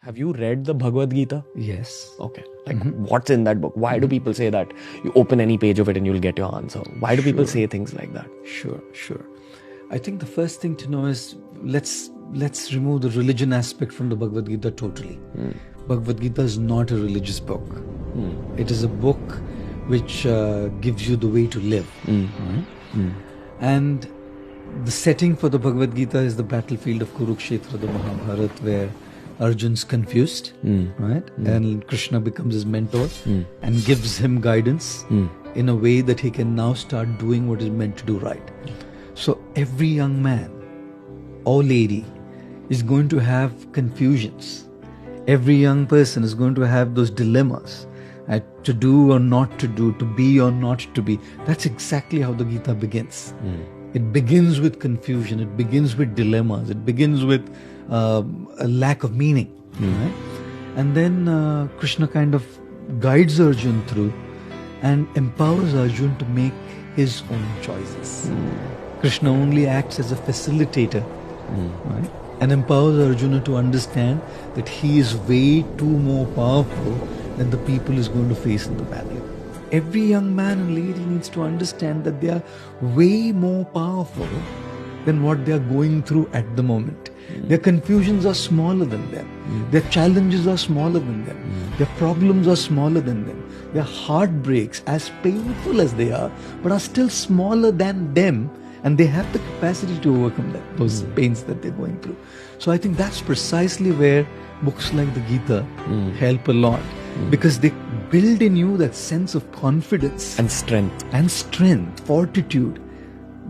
Have you read the Bhagavad Gita? Yes. Okay. Like, what's in that book? Why do people say that you open any page of it and you'll get your answer? Why do people say things like that? Sure. I think the first thing to know is let's remove the religion aspect from the Bhagavad Gita totally. Bhagavad Gita is not a religious book. It is a book which gives you the way to live. Right? And the setting for the Bhagavad Gita is the battlefield of Kurukshetra, the Mahabharata, where Arjun's confused, right? And Krishna becomes his mentor and gives him guidance in a way that he can now start doing what he's meant to do right. So every young man or lady is going to have confusions. Every young person is going to have those dilemmas, to do or not to do, to be or not to be. That's exactly how the Gita begins. It begins with confusion. It begins with dilemmas. It begins with a lack of meaning. Right? And then Krishna kind of guides Arjun through and empowers Arjun to make his own choices. Krishna only acts as a facilitator, right? And empowers Arjuna to understand that he is way too more powerful than the people he's going to face in the battle. Every young man and lady needs to understand that they are way more powerful than what they are going through at the moment. Their confusions are smaller than them. Their challenges are smaller than them. Their problems are smaller than them. Their heartbreaks, as painful as they are, but are still smaller than them, and they have the capacity to overcome those pains that they're going through. So I think that's precisely where books like the Gita help a lot, because they build in you that sense of confidence And strength. fortitude,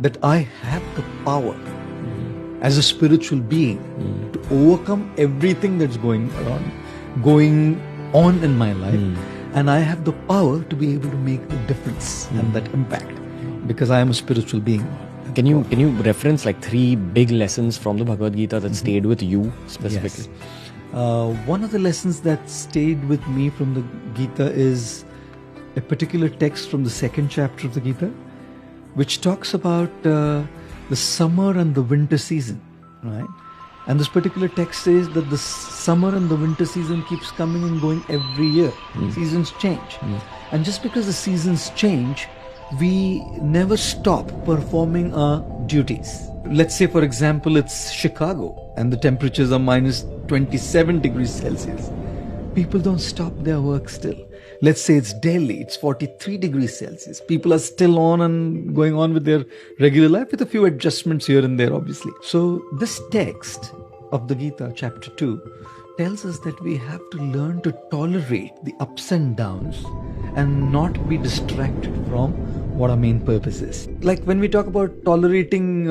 that I have the power as a spiritual being to overcome everything that's going on in my life, and I have the power to be able to make the difference and that impact, because I am a spiritual being. Can you reference like 3 big lessons from the Bhagavad Gita that stayed with you specifically? Yes. One of the lessons that stayed with me from the Gita is a particular text from the 2nd chapter of the Gita, which talks about the summer and the winter season, right? And this particular text says that the summer and the winter season keeps coming and going every year. Seasons change. And just because the seasons change, we never stop performing our duties. Let's say, for example, it's Chicago and the temperatures are minus 27 degrees Celsius. People don't stop their work still. Let's say it's Delhi, it's 43 degrees Celsius. People are still on and going on with their regular life with a few adjustments here and there, obviously. So this text of the Gita, chapter 2, tells us that we have to learn to tolerate the ups and downs and not be distracted from what our main purpose is. Like when we talk about tolerating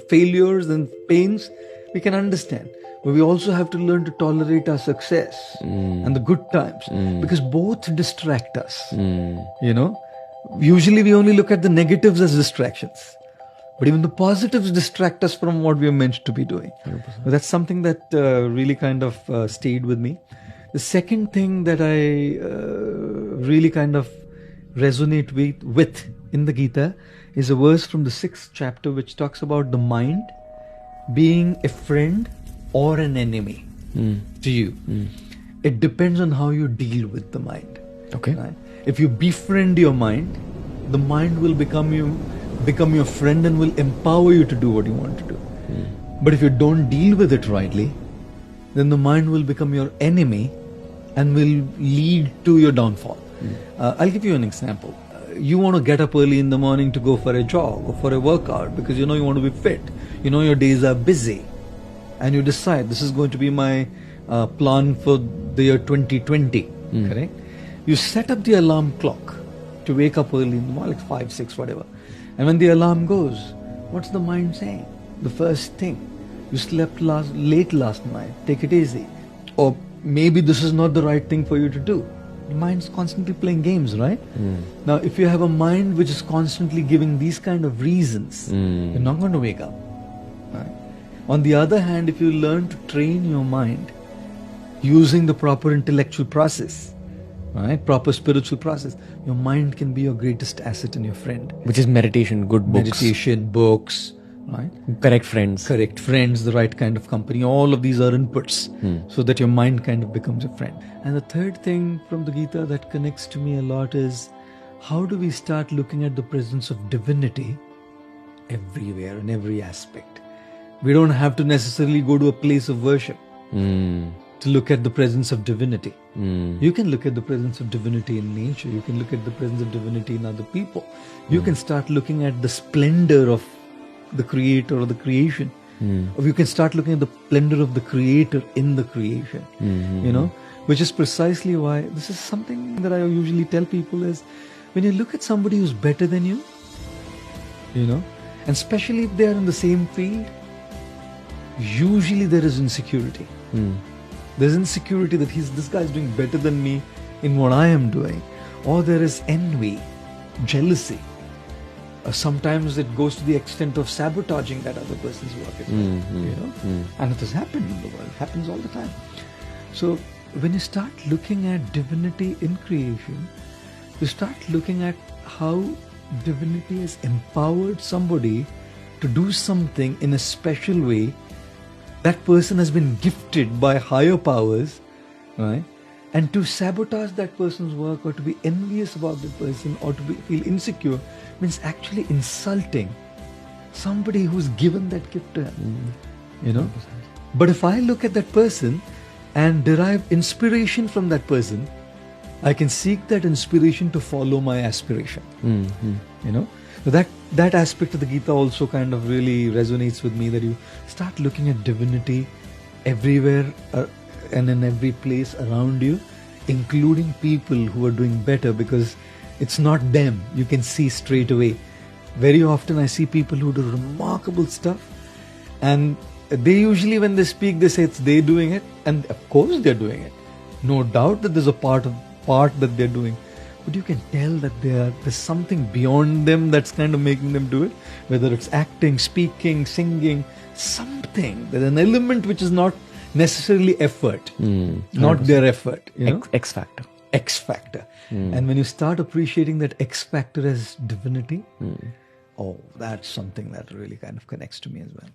failures and pains, we can understand. But we also have to learn to tolerate our success and the good times, because both distract us. You know, usually we only look at the negatives as distractions, but even the positives distract us from what we are meant to be doing. So that's something that really kind of stayed with me. The second thing that I really kind of resonate with in the Gita is a verse from the 6th chapter which talks about the mind being a friend or an enemy to you. It depends on how you deal with the mind. Okay. Right? If you befriend your mind, the mind will become your friend and will empower you to do what you want to do. But if you don't deal with it rightly, then the mind will become your enemy and will lead to your downfall. I'll give you an example. You want to get up early in the morning to go for a jog or for a workout because you know you want to be fit. You know your days are busy. And you decide this is going to be my plan for the year 2020, correct? You set up the alarm clock to wake up early in the morning, like 5, 6, whatever. And when the alarm goes, what's the mind saying? The first thing, you slept late last night, take it easy. Or maybe this is not the right thing for you to do. The mind's constantly playing games, right? Now, if you have a mind which is constantly giving these kind of reasons, you're not going to wake up. Right? On the other hand, if you learn to train your mind using the proper intellectual process, right, proper spiritual process, your mind can be your greatest asset and your friend. Which is meditation, good books. Meditation, books, right? Correct friends. Correct friends, the right kind of company. All of these are inputs so that your mind kind of becomes a friend. And the third thing from the Gita that connects to me a lot is how do we start looking at the presence of divinity everywhere in every aspect? We don't have to necessarily go to a place of worship to look at the presence of divinity. You can look at the presence of divinity in nature. You can look at the presence of divinity in other people. You can start looking at the splendor of the creator or the creation. Or you can start looking at the splendor of the creator in the creation. You know, which is precisely why this is something that I usually tell people is when you look at somebody who's better than you, you know, and especially if they are in the same field, usually there is insecurity. There's insecurity that this guy is doing better than me in what I am doing. Or there is envy, jealousy. Sometimes it goes to the extent of sabotaging that other person's work as well. You know? And it has happened in the world. It happens all the time. So when you start looking at divinity in creation, you start looking at how divinity has empowered somebody to do something in a special way. That person has been gifted by higher powers, right? And to sabotage that person's work or to be envious about the person or to feel insecure means actually insulting somebody who's given that gift to him, you know? But if I look at that person and derive inspiration from that person, I can seek that inspiration to follow my aspiration, you know? So that aspect of the Gita also kind of really resonates with me, that you start looking at divinity everywhere and in every place around you, including people who are doing better, because it's not them. You can see straight away. Very often I see people who do remarkable stuff, and they usually, when they speak, they say it's they doing it, and of course they're doing it. No doubt that there's a part that they're doing. But you can tell that there's something beyond them that's kind of making them do it. Whether it's acting, speaking, singing, something. There's an element which is not necessarily effort, not their effort. You know? X factor. X factor. And when you start appreciating that X factor as divinity, oh, that's something that really kind of connects to me as well.